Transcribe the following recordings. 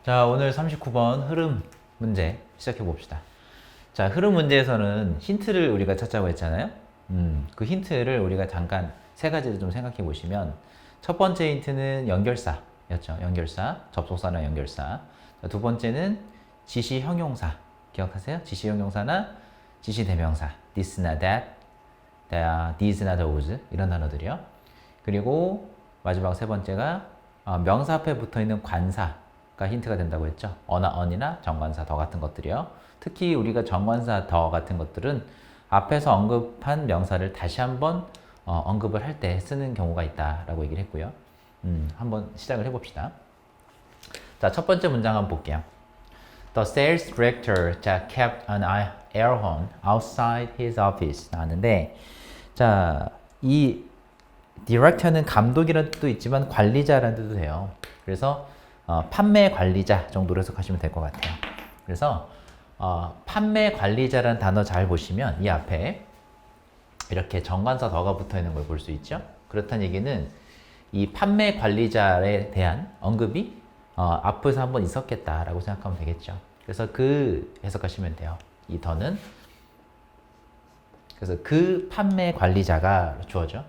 자, 오늘 39번 흐름 문제 시작해 봅시다. 자, 흐름 문제에서는 힌트를 우리가 찾자고 했잖아요. 그 힌트를 우리가 잠깐 세 가지를 좀 생각해 보시면 첫 번째 힌트는 연결사였죠. 연결사, 접속사나 연결사. 자, 두 번째는 지시 형용사. 기억하세요? 지시 형용사나 지시 대명사. this나 that, these나 those 이런 단어들이요. 그리고 마지막 세 번째가 명사 앞에 붙어 있는 관사가 힌트가 된다고 했죠. 어나 언이나 정관사 더 같은 것들이요. 특히 우리가 정관사 더 같은 것들은 앞에서 언급한 명사를 다시 한번 언급을 할 때 쓰는 경우가 있다라고 얘기를 했고요. 한번 시작을 해봅시다. 자, 첫 번째 문장 한번 볼게요. The sales director kept an air horn outside his office. 나왔는데, 자, 이 디렉터는 감독이라는 뜻도 있지만 관리자라는 뜻도 돼요. 그래서 판매 관리자 정도로 해석하시면 될 것 같아요. 그래서 판매 관리자라는 단어 잘 보시면 이 앞에 이렇게 정관사 더가 붙어 있는 걸 볼 수 있죠. 그렇다는 얘기는 이 판매 관리자에 대한 언급이 앞에서 한번 있었겠다라고 생각하면 되겠죠. 그래서 그 해석하시면 돼요. 이 더는 그래서 그 판매 관리자가 주어져.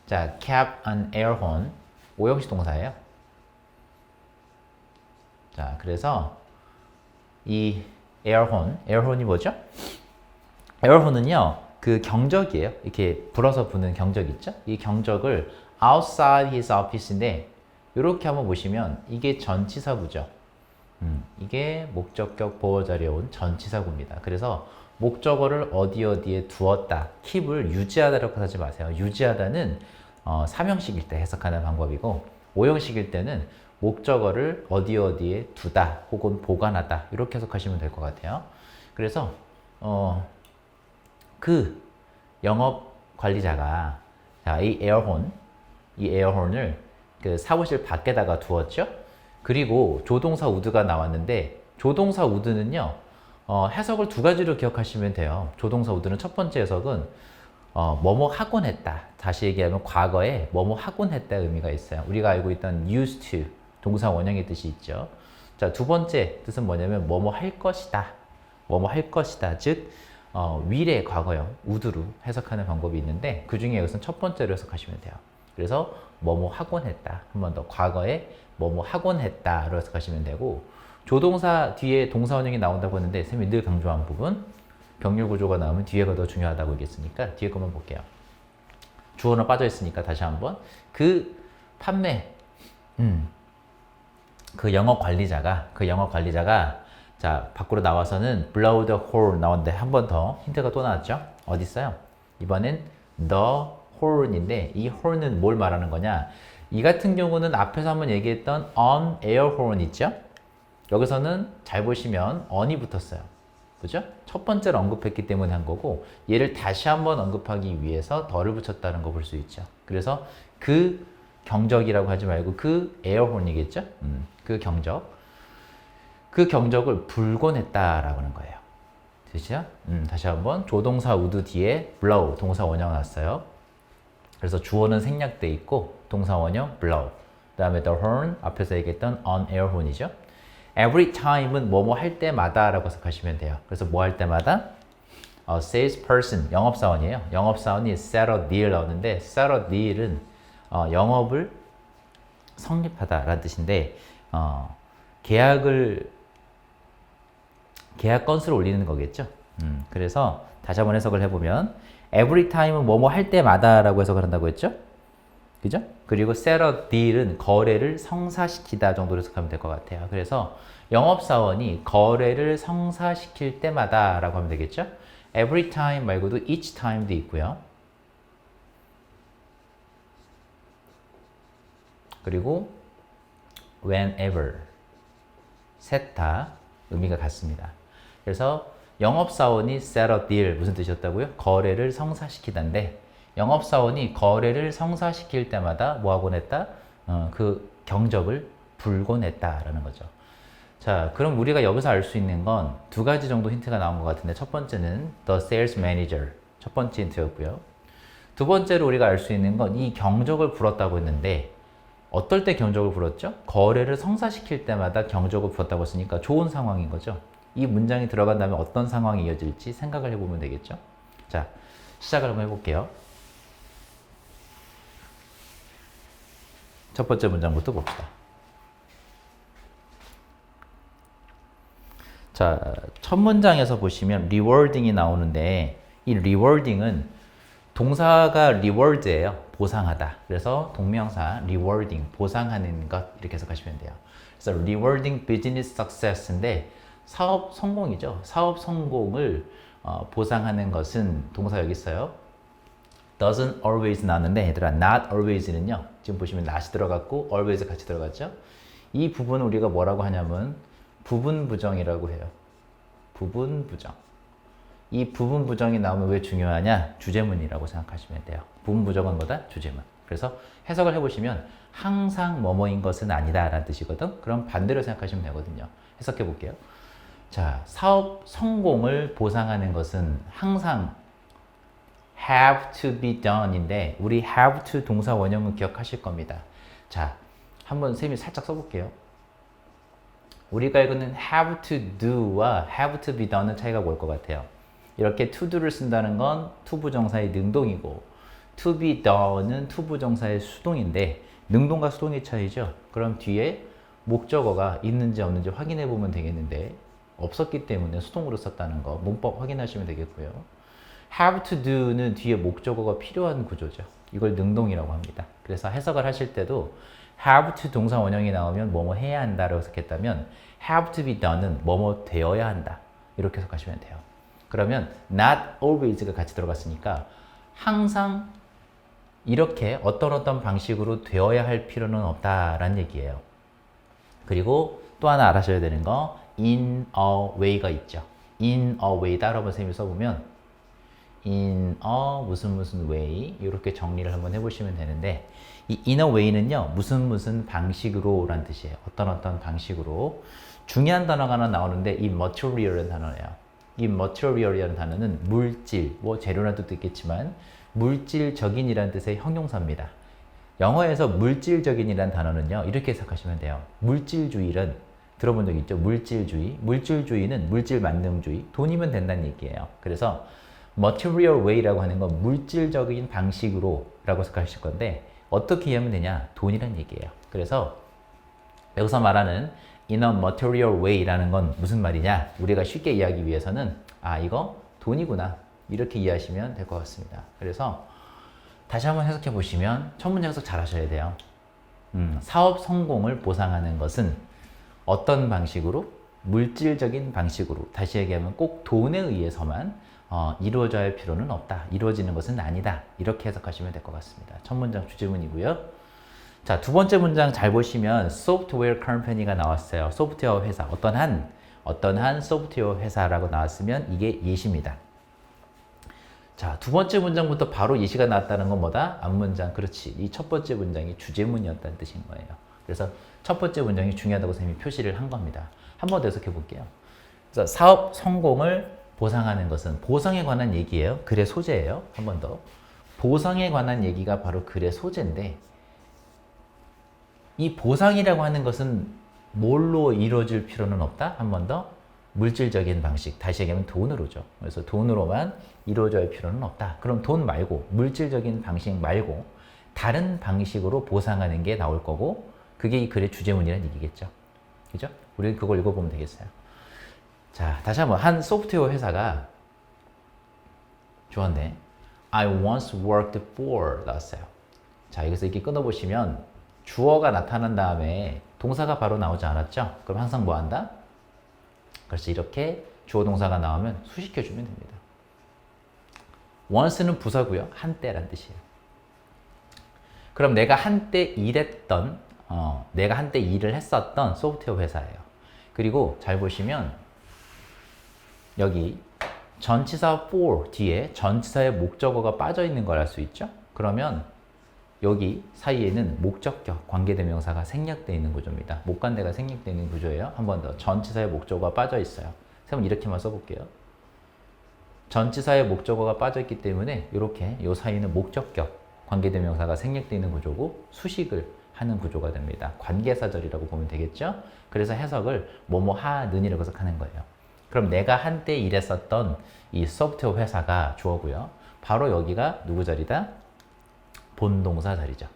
자, kept an air horn 오형식 동사예요. 자, 그래서 이 에어혼이 뭐죠? 에어혼은요, 그 경적이에요. 이렇게 불어서 부는 경적 있죠? 이 경적을 outside his office인데 이렇게 한번 보시면 이게 전치사구죠. 이게 목적격 보호 자리에 온 전치사구입니다. 그래서 목적어를 어디에 두었다, keep을 유지하다라고 하지 마세요. 유지하다는 3형식일 때 해석하는 방법이고 5형식일 때는 목적어를 어디에 두다 혹은 보관하다 이렇게 해석하시면 될 것 같아요. 그래서 그 영업 관리자가 이 에어혼을 그 사무실 밖에다가 두었죠. 그리고 조동사 would가 나왔는데 조동사 would는요 해석을 두 가지로 기억하시면 돼요. 조동사 would는 첫 번째 해석은 뭐뭐 하곤 했다. 다시 얘기하면 과거에 뭐뭐 하곤 했다 의미가 있어요. 우리가 알고 있던 used to 동사 원형의 뜻이 있죠. 자, 두 번째 뜻은 뭐냐면 뭐뭐 할 것이다. 뭐뭐 할 것이다. 즉 will의 과거형 would로 해석하는 방법이 있는데 그 중에 이것은 첫 번째로 해석하시면 돼요. 그래서 뭐뭐 하곤 했다. 한 번 더 과거에 뭐뭐 하곤 했다로 해석하시면 되고 조동사 뒤에 동사 원형이 나온다고 했는데 쌤이 늘 강조한 부분 병렬 구조가 나오면 뒤에가 더 중요하다고 얘기했으니까 뒤에 것만 볼게요. 주어는 빠져 있으니까 다시 한번 그 판매 그 영업 관리자가 자 밖으로 나와서는 blow the horn 나왔는데 한 번 더 힌트가 또 나왔죠. 어디 있어요? 이번엔 the horn인데 이 horn은 뭘 말하는 거냐? 이 같은 경우는 앞에서 한번 얘기했던 on air horn 있죠? 여기서는 잘 보시면 on이 붙었어요. 그죠? 첫 번째로 언급했기 때문에 한 거고 얘를 다시 한번 언급하기 위해서 더를 붙였다는 거 볼 수 있죠. 그래서 그 경적이라고 하지 말고 그 에어혼이겠죠? 그 경적을 불곤 했다라고 하는 거예요. 되시죠? 다시 한번 조동사 would 뒤에 blow 동사 원형 났어요. 그래서 주어는 생략돼 있고 동사 원형 blow 그 다음에 the horn 앞에서 얘기했던 on air horn이죠. Every time은 뭐뭐 할 때마다 라고 해석하시면 돼요. 그래서 뭐 할 때마다? salesperson, 영업사원이에요. 영업사원이 set a deal 나오는데 set a deal은 영업을 성립하다 라는 뜻인데 계약 건수를 올리는 거겠죠. 그래서 다시 한번 해석을 해보면 every time은 뭐뭐 할 때마다 라고 해석을 한다고 했죠. 그죠? 그리고 set a deal은 거래를 성사시키다 정도로 해석하면 될 것 같아요. 그래서 영업사원이 거래를 성사시킬 때마다 라고 하면 되겠죠? every time 말고도 each time도 있고요. 그리고 whenever 셋 다 의미가 같습니다. 그래서 영업사원이 set a deal 무슨 뜻이었다고요? 거래를 성사시키다인데 영업사원이 거래를 성사시킬 때마다 뭐하곤 했다? 그 경적을 불곤 했다라는 거죠. 자, 그럼 우리가 여기서 알 수 있는 건 두 가지 정도 힌트가 나온 것 같은데 첫 번째는 the sales manager 첫 번째 힌트였고요. 두 번째로 우리가 알 수 있는 건 이 경적을 불었다고 했는데 어떨 때 경적을 불었죠? 거래를 성사시킬 때마다 경적을 불었다고 했으니까 좋은 상황인 거죠. 이 문장이 들어간 다음에 어떤 상황이 이어질지 생각을 해보면 되겠죠. 자, 시작을 한번 해볼게요. 첫 번째 문장부터 봅시다. 자, 첫 문장에서 보시면 rewarding이 나오는데 이 rewarding은 동사가 reward예요. 보상하다. 그래서 동명사 rewarding, 보상하는 것 이렇게 해석하시면 돼요. 그래서 rewarding business success인데 사업 성공이죠. 사업 성공을 보상하는 것은 동사 여기 있어요. doesn't always 나왔는데 얘들아 not always는요. 지금 보시면 not이 들어갔고 always 같이 들어갔죠. 이 부분을 우리가 뭐라고 하냐면 부분 부정이라고 해요. 부분 부정. 이 부분 부정이 나오면 왜 중요하냐? 주제문이라고 생각하시면 돼요. 부분 부정은 뭐다? 주제문. 그래서 해석을 해보시면 항상 뭐뭐인 것은 아니다 라는 뜻이거든. 그럼 반대로 생각하시면 되거든요. 해석해 볼게요. 자, 사업 성공을 보상하는 것은 항상 have to be done인데 우리 have to 동사 원형은 기억하실 겁니다. 자, 한번 쌤이 살짝 써볼게요. 우리가 읽는 have to do와 have to be done은 차이가 뭘 것 같아요? 이렇게 to do를 쓴다는 건 to 부정사의 능동이고 to be done은 to 부정사의 수동인데 능동과 수동의 차이죠. 그럼 뒤에 목적어가 있는지 없는지 확인해 보면 되겠는데 없었기 때문에 수동으로 썼다는 거 문법 확인하시면 되겠고요. have to do는 뒤에 목적어가 필요한 구조죠. 이걸 능동이라고 합니다. 그래서 해석을 하실 때도 have to 동사 원형이 나오면 뭐뭐 해야 한다라고 해석했다면 have to be done은 뭐뭐 되어야 한다. 이렇게 해석하시면 돼요. 그러면 not always가 같이 들어갔으니까 항상 이렇게 어떤 방식으로 되어야 할 필요는 없다라는 얘기예요. 그리고 또 하나 알아셔야 되는 거 in a way가 있죠. in a way 따로 한번 선생님이 써보면 in a 무슨 way 이렇게 정리를 한번 해보시면 되는데 이 in a way는요 무슨 방식으로 라는 뜻이에요. 어떤 방식으로 중요한 단어가 하나 나오는데 이 material이라는 단어예요. 이 material이라는 단어는 물질, 뭐 재료라는 뜻도 있겠지만 물질적인이라는 뜻의 형용사입니다. 영어에서 물질적인이라는 단어는요 이렇게 해석하시면 돼요. 물질주의는 들어본 적 있죠? 물질주의. 물질주의는 물질 만능주의. 돈이면 된다는 얘기예요. 그래서 material way라고 하는 건 물질적인 방식으로 라고 해석하실 건데 어떻게 이해하면 되냐? 돈이란 얘기예요. 그래서 여기서 말하는 in a material way라는 건 무슨 말이냐? 우리가 쉽게 이해하기 위해서는 아 이거 돈이구나 이렇게 이해하시면 될 것 같습니다. 그래서 다시 한번 해석해 보시면 첫 문장 해석 잘 하셔야 돼요. 사업 성공을 보상하는 것은 어떤 방식으로? 물질적인 방식으로. 다시 얘기하면 꼭 돈에 의해서만 이루어져야 할 필요는 없다. 이루어지는 것은 아니다. 이렇게 해석하시면 될 것 같습니다. 첫 문장 주제문이고요. 자, 두 번째 문장 잘 보시면 software company가 나왔어요. 소프트웨어 회사. 어떤 한 소프트웨어 회사라고 나왔으면 이게 예시입니다. 자, 두 번째 문장부터 바로 예시가 나왔다는 건 뭐다? 앞문장. 그렇지. 이 첫 번째 문장이 주제문이었다는 뜻인 거예요. 그래서 첫 번째 문장이 중요하다고 선생님이 표시를 한 겁니다. 한 번 더 해석해 볼게요. 그래서 사업 성공을 보상하는 것은 보상에 관한 얘기예요. 글의 소재예요. 한 번 더. 보상에 관한 얘기가 바로 글의 소재인데 이 보상이라고 하는 것은 뭘로 이루어질 필요는 없다? 한 번 더. 물질적인 방식, 다시 얘기하면 돈으로죠. 그래서 돈으로만 이루어져야 할 필요는 없다. 그럼 돈 말고, 물질적인 방식 말고 다른 방식으로 보상하는 게 나올 거고 그게 이 글의 주제문이라는 얘기겠죠. 그죠? 우리는 그걸 읽어보면 되겠어요. 자, 다시 한번 한 소프트웨어 회사가 좋았네. I once worked for 나왔어요. 자, 여기서 이렇게 끊어보시면 주어가 나타난 다음에 동사가 바로 나오지 않았죠? 그럼 항상 뭐 한다? 그래서 이렇게 주어 동사가 나오면 수식해주면 됩니다. once는 부사고요. 한때란 뜻이에요. 그럼 내가 한때 일했던, 내가 한때 일을 했었던 소프트웨어 회사예요. 그리고 잘 보시면 여기 전치사 for 뒤에 전치사의 목적어가 빠져 있는 걸 알 수 있죠? 그러면 여기 사이에는 목적격, 관계대명사가 생략되어 있는 구조입니다. 목관대가 생략되어 있는 구조예요. 한 번 더. 전치사의 목적어가 빠져 있어요. 그럼 이렇게만 써볼게요. 전치사의 목적어가 빠져 있기 때문에 이렇게 이 사이는 목적격, 관계대명사가 생략되어 있는 구조고 수식을 하는 구조가 됩니다. 관계사절이라고 보면 되겠죠? 그래서 해석을 뭐뭐 하는이라고 해석하는 거예요. 그럼 내가 한때 일했었던 이 소프트웨어 회사가 주어고요. 바로 여기가 누구 자리다? 본동사 자리죠.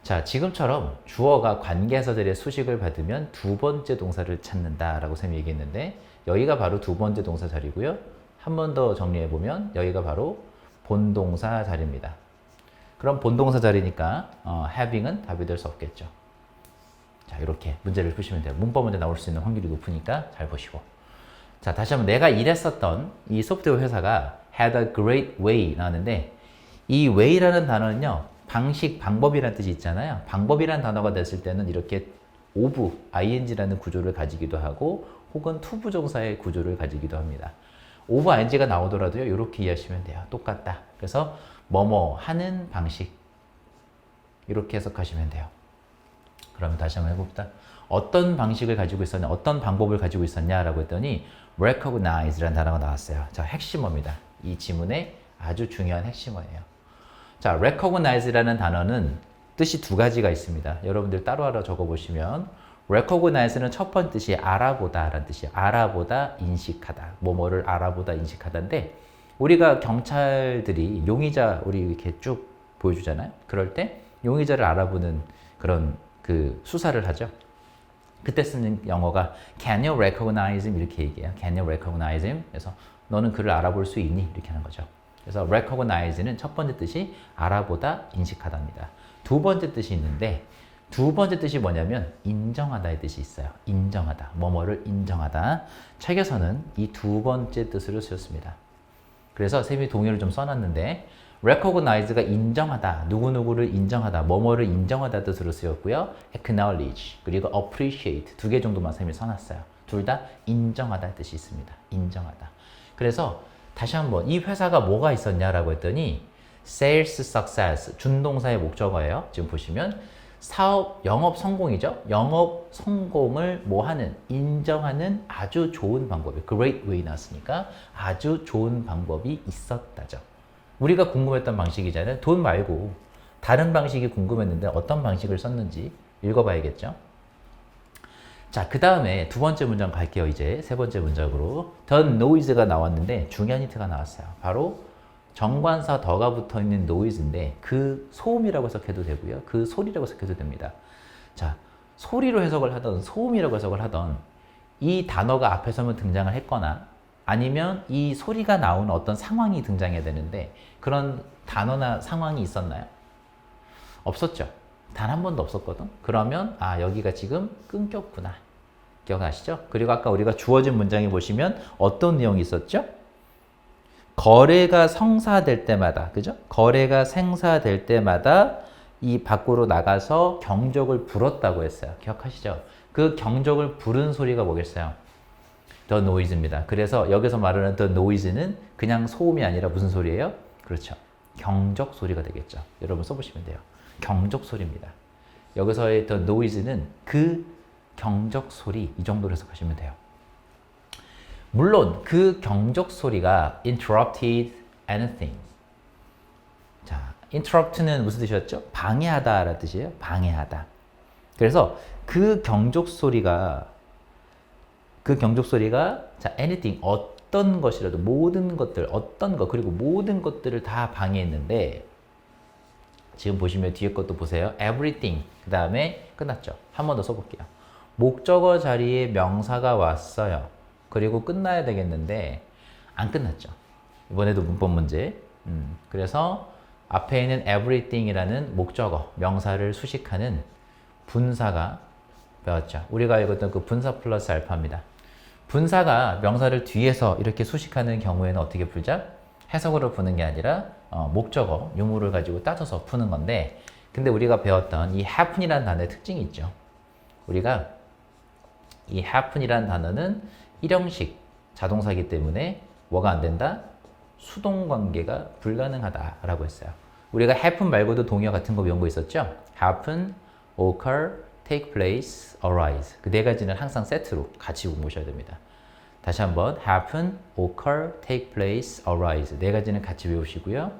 자, 지금처럼 주어가 관계사절의 수식을 받으면 두 번째 동사를 찾는다라고 쌤이 얘기했는데 여기가 바로 두 번째 동사 자리고요. 한 번 더 정리해보면 여기가 바로 본동사 자리입니다. 그럼 본동사 자리니까 having은 답이 될 수 없겠죠. 자, 이렇게 문제를 푸시면 돼요. 문법 문제 나올 수 있는 확률이 높으니까 잘 보시고. 자, 다시 한번 내가 일했었던 이 소프트웨어 회사가 had a great way 나왔는데 이 way라는 단어는요. 방식, 방법이라는 뜻이 있잖아요. 방법이라는 단어가 됐을 때는 이렇게 of, ing라는 구조를 가지기도 하고 혹은 투부정사의 구조를 가지기도 합니다. of, ing가 나오더라도요. 이렇게 이해하시면 돼요. 똑같다. 그래서 뭐뭐 하는 방식 이렇게 해석하시면 돼요. 그러면 다시 한번 해봅시다. 어떤 방식을 가지고 있었냐, 어떤 방법을 가지고 있었냐라고 했더니 recognize라는 단어가 나왔어요. 자, 핵심어입니다. 이 지문의 아주 중요한 핵심어예요. 자, recognize라는 단어는 뜻이 두 가지가 있습니다. 여러분들 따로따로 적어보시면 recognize는 첫 번째 뜻이 알아보다라는 뜻이에요. 알아보다, 인식하다. 뭐뭐를 알아보다, 인식하다인데 우리가 경찰들이 용의자 우리 이렇게 쭉 보여주잖아요. 그럴 때 용의자를 알아보는 그런 그 수사를 하죠. 그때 쓰는 영어가 Can you recognize him? 이렇게 얘기해요. Can you recognize him? 그래서 너는 그를 알아볼 수 있니? 이렇게 하는 거죠. 그래서 recognize는 첫 번째 뜻이 알아보다, 인식하다입니다. 두 번째 뜻이 있는데 두 번째 뜻이 뭐냐면 인정하다의 뜻이 있어요. 인정하다. 뭐뭐를 인정하다. 책에서는 이 두 번째 뜻으로 쓰였습니다. 그래서 쌤이 동의를 좀 써놨는데 recognize가 인정하다, 누구누구를 인정하다, 뭐뭐를 인정하다 뜻으로 쓰였고요. acknowledge, 그리고 appreciate 두 개 정도만 쌤이 써놨어요. 둘 다 인정하다 뜻이 있습니다. 인정하다. 그래서 다시 한번 이 회사가 뭐가 있었냐라고 했더니 sales success, 준동사의 목적어예요. 지금 보시면 사업, 영업 성공이죠. 영업 성공을 뭐 하는, 인정하는 아주 좋은 방법이 great way 나왔으니까 아주 좋은 방법이 있었다죠. 우리가 궁금했던 방식이잖아요. 돈 말고 다른 방식이 궁금했는데 어떤 방식을 썼는지 읽어봐야겠죠. 자, 그 다음에 두 번째 문장 갈게요. 이제 세 번째 문장으로 the noise가 나왔는데 중요한 힌트가 나왔어요. 바로 정관사 더가 붙어있는 noise인데 그 소음이라고 해석해도 되고요. 그 소리라고 해석해도 됩니다. 자, 소리로 해석을 하던 소음이라고 해석을 하던 이 단어가 앞에서만 등장을 했거나 아니면 이 소리가 나오는 어떤 상황이 등장해야 되는데 그런 단어나 상황이 있었나요? 없었죠. 단 한 번도 없었거든. 그러면 아, 여기가 지금 끊겼구나. 기억나시죠? 그리고 아까 우리가 주어진 문장에 보시면 어떤 내용이 있었죠? 거래가 성사될 때마다, 그죠? 거래가 생사될 때마다 이 밖으로 나가서 경적을 불었다고 했어요. 기억하시죠? 그 경적을 부른 소리가 뭐겠어요? the noise입니다. 그래서 여기서 말하는 the noise는 그냥 소음이 아니라 무슨 소리예요? 그렇죠. 경적 소리가 되겠죠. 여러분 써보시면 돼요. 경적 소리입니다. 여기서의 the noise는 그 경적 소리, 이 정도로 해석하시면 돼요. 물론 그 경적 소리가 interrupted anything. 자, interrupt는 무슨 뜻이었죠? 방해하다라는 뜻이에요. 방해하다. 그래서 그 경적 소리가 자, anything, 어떤 것이라도 모든 것들, 어떤 것, 그리고 모든 것들을 다 방해했는데 지금 보시면 뒤에 것도 보세요. everything, 그 다음에 끝났죠. 한 번 더 써볼게요. 목적어 자리에 명사가 왔어요. 그리고 끝나야 되겠는데 안 끝났죠. 이번에도 문법 문제. 그래서 앞에 있는 everything이라는 목적어, 명사를 수식하는 분사가 배웠죠. 우리가 알고 있던 그 분사 플러스 알파입니다. 분사가 명사를 뒤에서 이렇게 수식하는 경우에는 어떻게 풀자? 해석으로 푸는 게 아니라 목적어, 유무를 가지고 따져서 푸는 건데 근데 우리가 배웠던 이 happen이라는 단어의 특징이 있죠. 우리가 이 happen이라는 단어는 일형식 자동사이기 때문에 뭐가 안 된다? 수동 관계가 불가능하다라고 했어요. 우리가 happen 말고도 동의어 같은 거 배운 거 있었죠? happen, occur, take place, arise. 그 네 가지는 항상 세트로 같이 공부하셔야 됩니다. 다시 한번 happen, occur, take place, arise. 네 가지는 같이 외우시고요.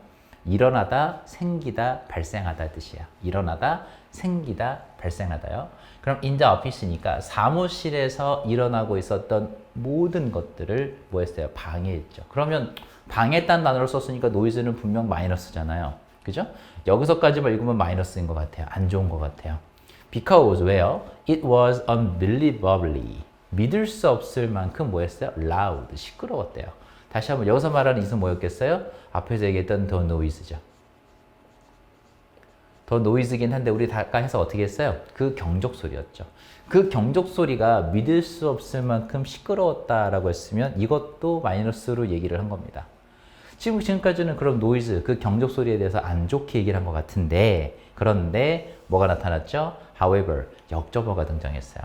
일어나다, 생기다, 발생하다 뜻이야. 일어나다, 생기다, 발생하다요. 그럼 in the office니까 사무실에서 일어나고 있었던 모든 것들을 뭐 했어요? 방해했죠. 그러면 방해했다는 단어를 썼으니까 noise는 분명 마이너스잖아요. 그죠? 여기서까지만 읽으면 마이너스인 것 같아요. 안 좋은 것 같아요. Because 왜요? It was unbelievably 믿을 수 없을 만큼 뭐 했어요? loud 시끄러웠대요. 다시 한번 여기서 말하는 이것은 뭐였겠어요? 앞에서 얘기했던 the noise죠. 더 노이즈긴 한데 우리 아까 해서 어떻게 했어요? 그 경적 소리였죠. 그 경적 소리가 믿을 수 없을 만큼 시끄러웠다라고 했으면 이것도 마이너스로 얘기를 한 겁니다. 지금까지는 그럼 노이즈, 그 경적 소리에 대해서 안 좋게 얘기를 한 것 같은데 그런데 뭐가 나타났죠? However, 역접어가 등장했어요.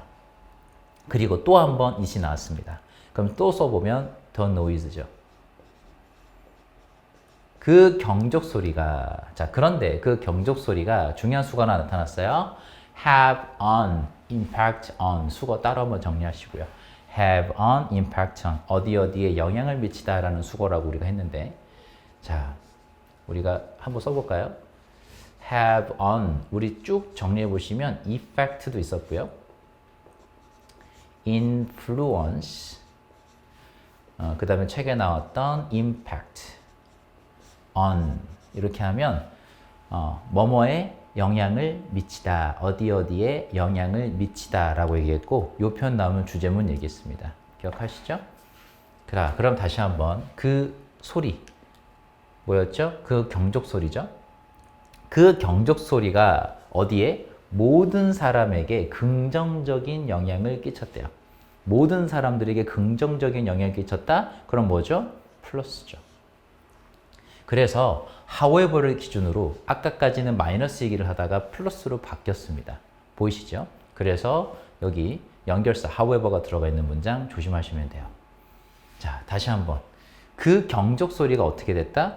그리고 또 한 번 it이 나왔습니다. 그럼 또 써보면 the noise죠. 그 경적 소리가 자 그런데 그 경적 소리가 중요한 수거가 나타났어요. have an impact on 수거 따로 한번 정리하시고요. have an impact on 어디에 영향을 미치다라는 수거라고 우리가 했는데 자 우리가 한번 써볼까요? have on 우리 쭉 정리해 보시면 effect도 있었고요. influence 그 다음에 책에 나왔던 impact on 이렇게 하면 뭐뭐에 영향을 미치다 어디에 영향을 미치다 라고 얘기했고 요 표현 나오면 주제문 얘기했습니다. 기억하시죠? 그럼 다시 한번 그 소리 뭐였죠? 그 경적 소리죠? 그 경적 소리가 어디에? 모든 사람에게 긍정적인 영향을 끼쳤대요. 모든 사람들에게 긍정적인 영향을 끼쳤다? 그럼 뭐죠? 플러스죠. 그래서 however를 기준으로 아까까지는 마이너스 얘기를 하다가 플러스로 바뀌었습니다. 보이시죠? 그래서 여기 연결사 however가 들어가 있는 문장 조심하시면 돼요. 자, 다시 한번. 그 경적 소리가 어떻게 됐다?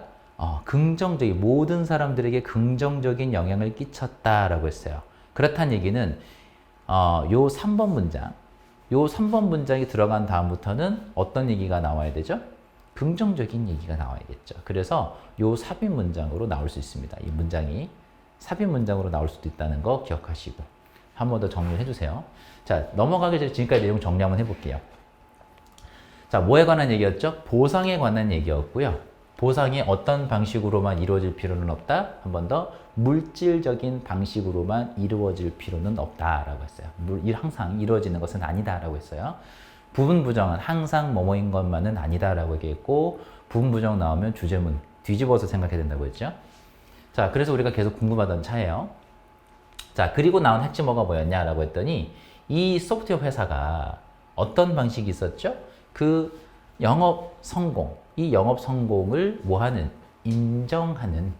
긍정적인 모든 사람들에게 긍정적인 영향을 끼쳤다라고 했어요. 그렇다는 얘기는 요 3번 문장, 요 3번 문장이 들어간 다음부터는 어떤 얘기가 나와야 되죠? 긍정적인 얘기가 나와야겠죠. 그래서 요 삽입 문장으로 나올 수 있습니다. 이 문장이 삽입 문장으로 나올 수도 있다는 거 기억하시고 한 번 더 정리를 해주세요. 자, 넘어가기 전에 지금까지 내용 정리 한번 해볼게요. 자, 뭐에 관한 얘기였죠? 보상에 관한 얘기였고요. 보상이 어떤 방식으로만 이루어질 필요는 없다. 한 번 더 물질적인 방식으로만 이루어질 필요는 없다라고 했어요. 항상 이루어지는 것은 아니다라고 했어요. 부분 부정은 항상 뭐뭐인 것만은 아니다라고 얘기했고 부분 부정 나오면 주제문 뒤집어서 생각해야 된다고 했죠. 자, 그래서 우리가 계속 궁금하던 차예요. 자, 그리고 나온 핵심어가 뭐였냐라고 했더니 이 소프트웨어 회사가 어떤 방식이 있었죠? 그 영업 성공, 이 영업 성공을 뭐하는? 인정하는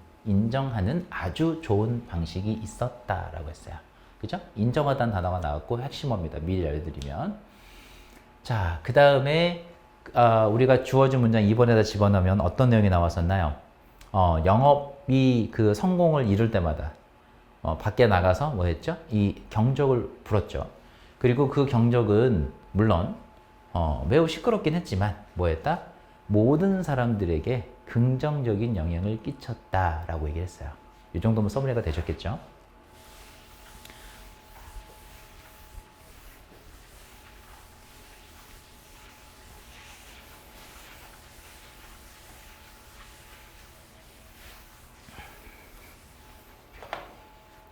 아주 좋은 방식이 있었다라고 했어요. 그죠? 인정하다는 단어가 나왔고 핵심어입니다. 미리 알려드리면. 자, 그 다음에 우리가 주어진 문장 2번에다 집어넣으면 어떤 내용이 나왔었나요? 영업이 그 성공을 이룰 때마다 밖에 나가서 뭐 했죠? 이 경적을 불었죠. 그리고 그 경적은 물론 매우 시끄럽긴 했지만 뭐 했다? 모든 사람들에게 긍정적인 영향을 끼쳤다라고 얘기했어요. 이 정도면 서문리가 되셨겠죠?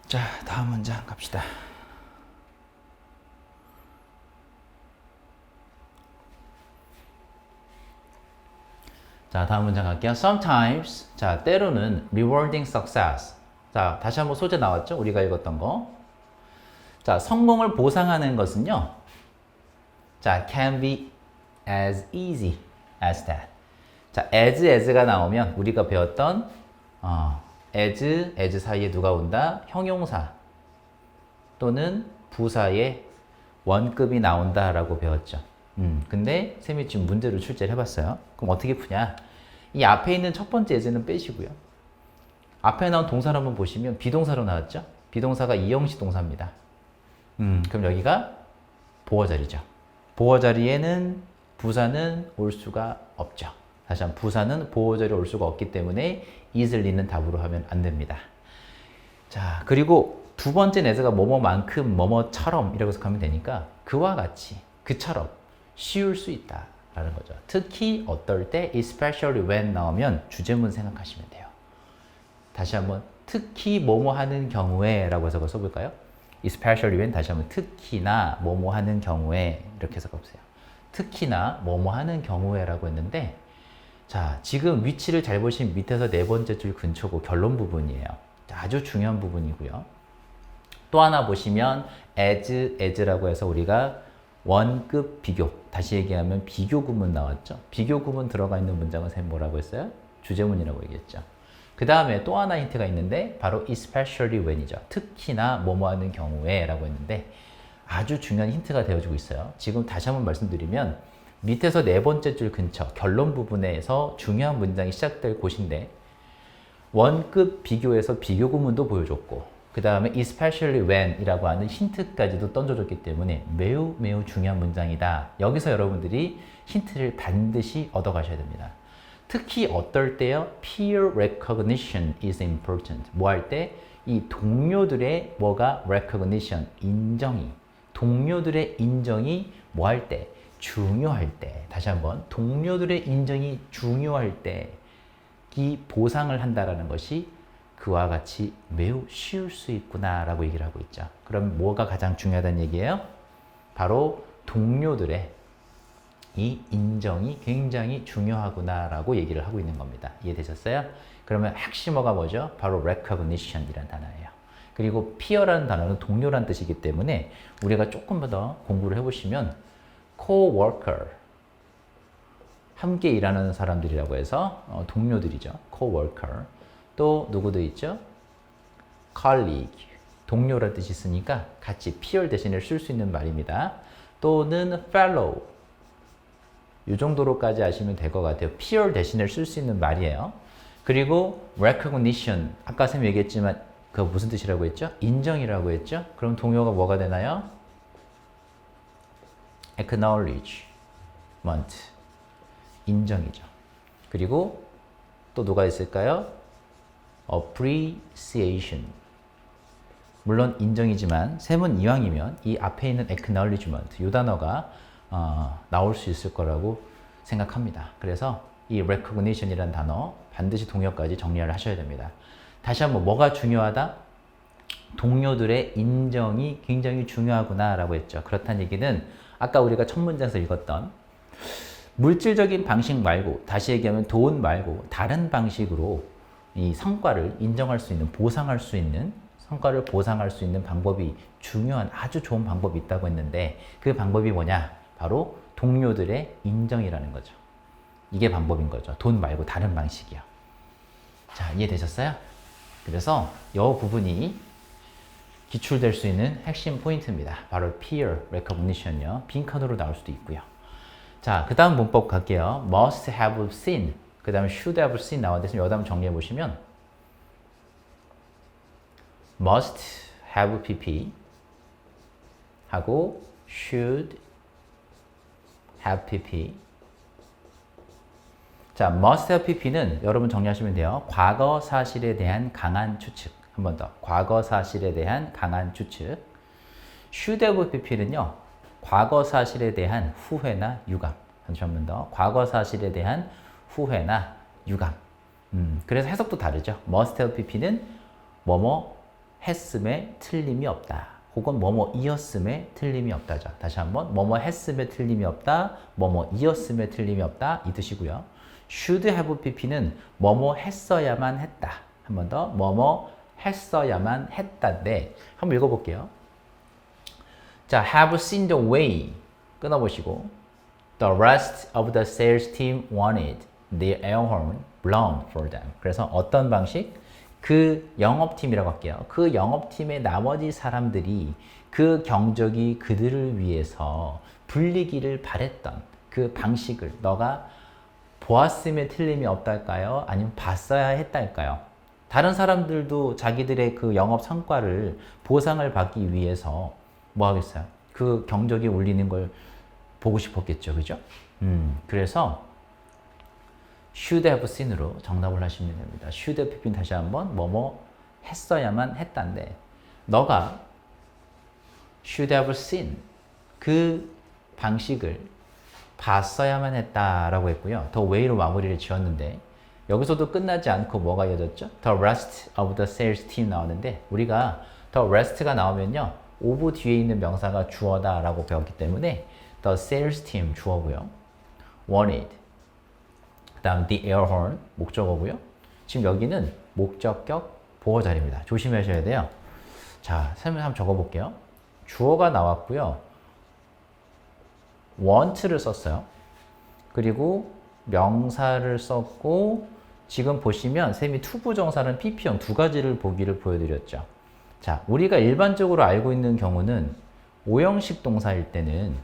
자, 다음 문장 갑시다. 자, 다음 문장 갈게요. Sometimes, 자, 때로는 rewarding success. 자, 다시 한번 소재 나왔죠? 우리가 읽었던 거. 자, 성공을 보상하는 것은요. 자, can be as easy as that. 자, as가 나오면 우리가 배웠던 as 사이에 누가 온다? 형용사 또는 부사에 원급이 나온다라고 배웠죠. 근데 쌤이 지금 문제를 출제를 해봤어요. 그럼 어떻게 푸냐? 이 앞에 있는 첫 번째 as는 빼시고요. 앞에 나온 동사를 한번 보시면 비동사로 나왔죠? 비동사가 이형식 동사입니다. 그럼 여기가 보어 자리죠. 보어 자리에는 부사는 올 수가 없죠. 다시 한번 부사는 보어 자리에 올 수가 없기 때문에 easly는 답으로 하면 안 됩니다. 자, 그리고 두 번째 내세가 뭐뭐만큼 뭐뭐처럼 이라고 해석하면 되니까 그와 같이 그처럼 쉬울 수 있다라는 거죠. 특히 어떨 때 especially when 나오면 주제문 생각하시면 돼요. 다시 한번 특히 뭐뭐 하는 경우에 라고 해석을 써볼까요? especially when 다시 한번 특히나 뭐뭐 하는 경우에 이렇게 해석해보세요. 특히나 뭐뭐 하는 경우에 라고 했는데 자 지금 위치를 잘 보시면 밑에서 네 번째 줄 근처고 결론 부분이에요. 아주 중요한 부분이고요. 또 하나 보시면 as라고 해서 우리가 원급 비교, 다시 얘기하면 비교 구문 나왔죠. 비교 구문 들어가 있는 문장은 선생님 뭐라고 했어요? 주제문이라고 얘기했죠. 그 다음에 또 하나 힌트가 있는데 바로 especially when이죠. 특히나 뭐뭐 하는 경우에 라고 했는데 아주 중요한 힌트가 되어주고 있어요. 지금 다시 한번 말씀드리면 밑에서 네 번째 줄 근처 결론 부분에서 중요한 문장이 시작될 곳인데 원급 비교에서 비교 구문도 보여줬고 그 다음에 especially when 이라고 하는 힌트까지도 던져줬기 때문에 매우 매우 중요한 문장이다. 여기서 여러분들이 힌트를 반드시 얻어가셔야 됩니다. 특히 어떨 때요? peer recognition is important. 뭐 할 때? 이 동료들의 뭐가 recognition, 인정이 동료들의 인정이 뭐 할 때? 중요할 때. 다시 한번 동료들의 인정이 중요할 때 이 보상을 한다라는 것이 그와 같이 매우 쉬울 수 있구나 라고 얘기를 하고 있죠. 그럼 뭐가 가장 중요하다는 얘기예요? 바로 동료들의 이 인정이 굉장히 중요하구나 라고 얘기를 하고 있는 겁니다. 이해되셨어요? 그러면 핵심어가 뭐죠? 바로 recognition 이라는 단어예요. 그리고 peer라는 단어는 동료라는 뜻이기 때문에 우리가 조금 더 공부를 해보시면 co-worker 함께 일하는 사람들이라고 해서 동료들이죠. co-worker. 또 누구도 있죠? colleague. 동료라는 뜻이 있으니까 같이 peer 대신에 쓸 수 있는 말입니다. 또는 fellow. 이 정도로까지 아시면 될 것 같아요. peer 대신에 쓸 수 있는 말이에요. 그리고 recognition. 아까 쌤 얘기했지만 그거 무슨 뜻이라고 했죠? 인정이라고 했죠? 그럼 동요가 뭐가 되나요? acknowledgement. 인정이죠. 그리고 또 누가 있을까요? appreciation. 물론 인정이지만 셈은 이왕이면 이 앞에 있는 acknowledgement 이 단어가 나올 수 있을 거라고 생각합니다. 그래서 이 recognition이라는 단어 반드시 동요까지 정리를 하셔야 됩니다. 다시 한번 뭐가 중요하다? 동료들의 인정이 굉장히 중요하구나 라고 했죠. 그렇다는 얘기는 아까 우리가 첫 문장에서 읽었던 물질적인 방식 말고 다시 얘기하면 돈 말고 다른 방식으로 이 성과를 인정할 수 있는 보상할 수 있는 성과를 보상할 수 있는 방법이 중요한 아주 좋은 방법이 있다고 했는데 그 방법이 뭐냐? 바로 동료들의 인정이라는 거죠. 이게 방법인 거죠. 돈 말고 다른 방식이요. 자, 이해되셨어요? 그래서 이 부분이 기출될 수 있는 핵심 포인트입니다. 바로 peer recognition이요. 빈칸으로 나올 수도 있고요. 자, 그 다음 문법 갈게요. must have seen, 그 다음에 should have seen 나왔는데 이 다음 정리해 보시면 must have pp 하고 should have pp. 자, must have pp는 여러분 정리하시면 돼요. 과거 사실에 대한 강한 추측. 한 번 더. 과거 사실에 대한 강한 추측. should have pp는요. 과거 사실에 대한 후회나 유감. 한 번 더. 과거 사실에 대한 후회나 유감. 그래서 해석도 다르죠. must have pp는 뭐뭐 했음에 틀림이 없다. 혹은 뭐뭐 이었음에 틀림이 없다죠. 다시 한번 뭐뭐 했음에 틀림이 없다. 뭐뭐 이었음에 틀림이 없다. 이 뜻이고요. should have pp는 뭐뭐 했어야만 했다. 한 번 더. 뭐뭐 했어야만 했다인데 한번 읽어볼게요. 자, have seen the way 끊어보시고 the rest of the sales team wanted their air horn blown for them. 그래서 어떤 방식? 그 영업팀이라고 할게요. 그 영업팀의 나머지 사람들이 그 경적이 그들을 위해서 불리기를 바랬던 그 방식을 너가 보았음에 틀림이 없달까요? 아니면 봤어야 했달까요? 다른 사람들도 자기들의 그 영업 성과를 보상을 받기 위해서 뭐 하겠어요? 그 경적이 울리는 걸 보고 싶었겠죠. 그죠? 그래서 should have seen으로 정답을 하시면 됩니다. should have been 다시 한번 뭐뭐 했어야만 했단데 너가 should have seen 그 방식을 봤어야만 했다라고 했고요. 더 way로 마무리를 지었는데 여기서도 끝나지 않고 뭐가 이어졌죠? The rest of the sales team 나오는데 우리가 the rest가 나오면요. of 뒤에 있는 명사가 주어다라고 배웠기 때문에 the sales team 주어고요. wanted 그 다음 the air horn 목적어고요. 지금 여기는 목적격 보호 자리입니다. 조심하셔야 돼요. 자, 설명 한번 적어볼게요. 주어가 나왔고요. want를 썼어요. 그리고 명사를 썼고 지금 보시면 쌤이 투부정사는 PP형 두 가지를 보기를 보여드렸죠. 자, 우리가 일반적으로 알고 있는 경우는 오형식 동사일 때는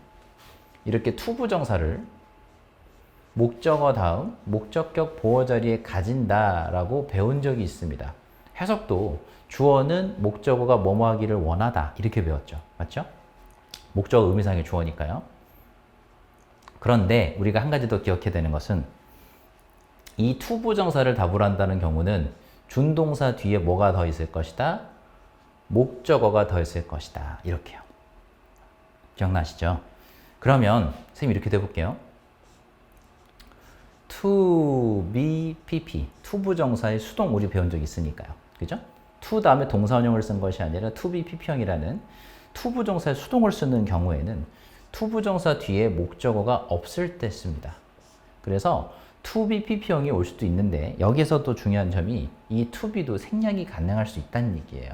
이렇게 투부정사를 목적어 다음 목적격 보호 자리에 가진다라고 배운 적이 있습니다. 해석도 주어는 목적어가 뭐뭐 하기를 원하다 이렇게 배웠죠. 맞죠? 목적어 의미상의 주어니까요. 그런데 우리가 한 가지 더 기억해야 되는 것은 이 투부정사를 답을 한다는 경우는 준동사 뒤에 뭐가 더 있을 것이다? 목적어가 더 있을 것이다. 이렇게요. 기억나시죠? 그러면 선생님 이렇게 해볼게요. to be pp 투부정사의 수동 우리 배운 적 있으니까요. 그죠? to 다음에 동사원형을 쓴 것이 아니라 to be pp형이라는 투부정사의 수동을 쓰는 경우에는 투부정사 뒤에 목적어가 없을 때 씁니다. 그래서 to be pp형이 올 수도 있는데 여기서 또 중요한 점이 이 to be도 생략이 가능할 수 있다는 얘기예요.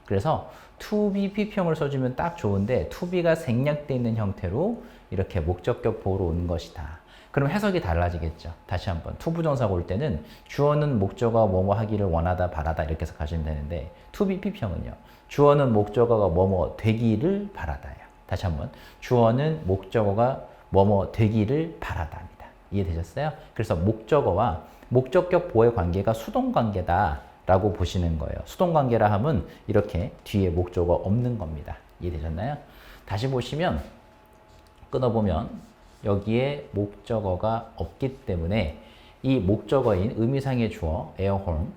그래서 to be pp형을 써주면 딱 좋은데 to be가 생략되어 있는 형태로 이렇게 목적격 보호로 오는 것이다. 그럼 해석이 달라지겠죠. 다시 한번 투부정사가 올 때는 주어는 목적어가 뭐뭐 하기를 원하다 바라다 이렇게 해석하시면 되는데 to be pp형은요. 주어는 목적어가 뭐뭐 되기를 바라다예요. 다시 한번 주어는 목적어가 뭐뭐 되기를 바라다입니다. 이해되셨어요? 그래서 목적어와 목적격 보호의 관계가 수동관계다 라고 보시는 거예요. 수동관계라 함은 이렇게 뒤에 목적어 없는 겁니다. 이해되셨나요? 다시 보시면 끊어보면 여기에 목적어가 없기 때문에 이 목적어인 의미상의 주어 에어홀m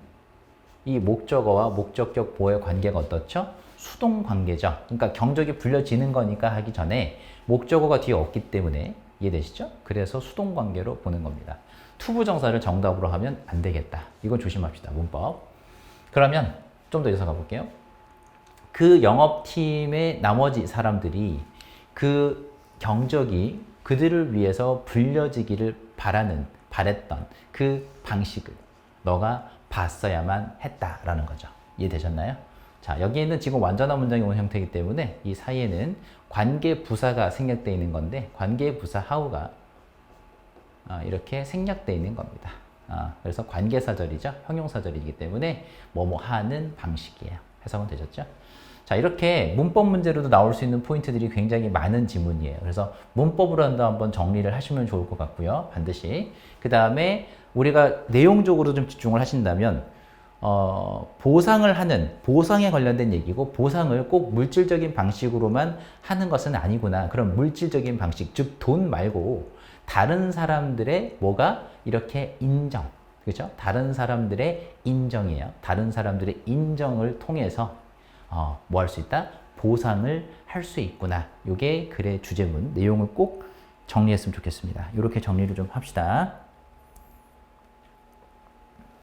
이 목적어와 목적격 보호의 관계가 어떻죠? 수동관계죠. 그러니까 경적이 불려지는 거니까 하기 전에 목적어가 뒤에 없기 때문에 이해되시죠? 그래서 수동관계로 보는 겁니다. 투부정사를 정답으로 하면 안 되겠다. 이건 조심합시다. 문법. 그러면 좀 더 이어서 가볼게요. 그 영업팀의 나머지 사람들이 그 경적이 그들을 위해서 불려지기를 바랬던 그 방식을 너가 봤어야만 했다라는 거죠. 이해되셨나요? 자, 여기에는 지금 완전한 문장이 온 형태이기 때문에 이 사이에는 관계 부사가 생략되어 있는 건데 관계 부사 how가 이렇게 생략되어 있는 겁니다. 그래서 관계사절이죠. 형용사절이기 때문에 뭐뭐 하는 방식이에요. 해석은 되셨죠? 자, 이렇게 문법 문제로도 나올 수 있는 포인트들이 굉장히 많은 지문이에요. 그래서 문법으로 한번 정리를 하시면 좋을 것 같고요. 반드시. 그 다음에 우리가 내용적으로 좀 집중을 하신다면 보상을 하는, 보상에 관련된 얘기고 보상을 꼭 물질적인 방식으로만 하는 것은 아니구나. 그런 물질적인 방식, 즉 돈 말고 다른 사람들의 뭐가 이렇게 인정. 그렇죠? 다른 사람들의 인정이에요. 다른 사람들의 인정을 통해서 뭐 할 수 있다? 보상을 할 수 있구나. 이게 글의 주제문, 내용을 꼭 정리했으면 좋겠습니다. 이렇게 정리를 좀 합시다.